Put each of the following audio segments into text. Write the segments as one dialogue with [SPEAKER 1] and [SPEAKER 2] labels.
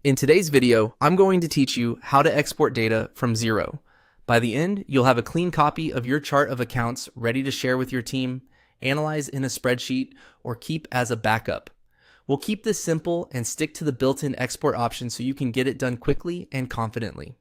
[SPEAKER 1] In today's video, I'm going to teach you how to export data from Xero. By the end, you'll have a clean copy of your chart of accounts ready to share with your team, analyze in a spreadsheet, or keep as a backup. We'll keep this simple and stick to the built-in export option so you can get it done quickly and confidently.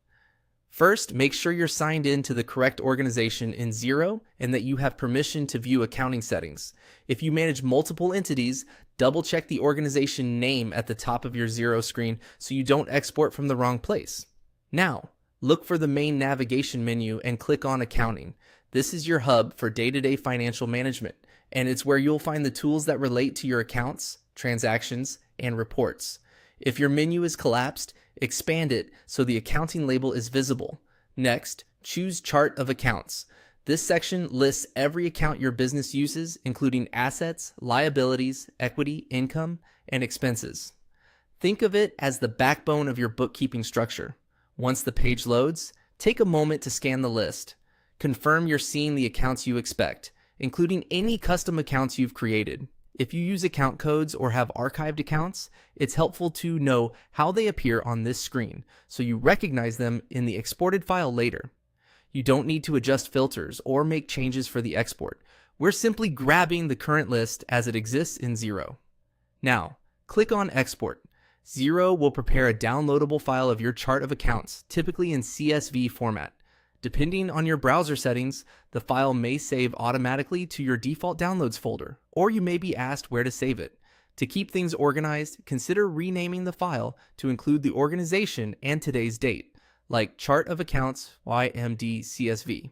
[SPEAKER 1] First, make sure you're signed in to the correct organization in Xero and that you have permission to view accounting settings. If you manage multiple entities, double check the organization name at the top of your Xero screen so you don't export from the wrong place. Now, look for the main navigation menu and click on Accounting. This is your hub for day-to-day financial management, and it's where you'll find the tools that relate to your accounts, transactions, and reports. If your menu is collapsed, expand it so the accounting label is visible. Next, choose Chart of Accounts. This section lists every account your business uses, including assets, liabilities, equity, income, and expenses. Think of it as the backbone of your bookkeeping structure. Once the page loads, take a moment to scan the list. Confirm you're seeing the accounts you expect, including any custom accounts you've created. If you use account codes or have archived accounts, it's helpful to know how they appear on this screen so you recognize them in the exported file later. You don't need to adjust filters or make changes for the export. We're simply grabbing the current list as it exists in Xero. Now, click on Export. Xero will prepare a downloadable file of your chart of accounts, typically in CSV format. Depending on your browser settings, the file may save automatically to your default downloads folder, or you may be asked where to save it. To keep things organized, consider renaming the file to include the organization and today's date, like Chart of Accounts YMD CSV.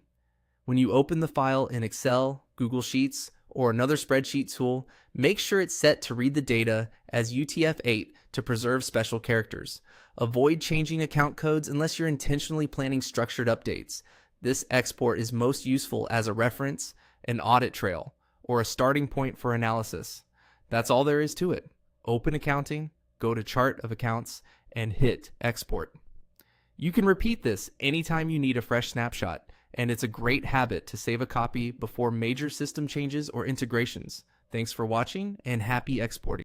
[SPEAKER 1] When you open the file in Excel, Google Sheets, or another spreadsheet tool, make sure it's set to read the data as UTF-8 to preserve special characters. Avoid changing account codes unless you're intentionally planning structured updates. This export is most useful as a reference, an audit trail, or a starting point for analysis. That's all there is to it. Open accounting, go to Chart of Accounts, and hit Export. You can repeat this anytime you need a fresh snapshot, and it's a great habit to save a copy before major system changes or integrations. Thanks for watching, and happy exporting.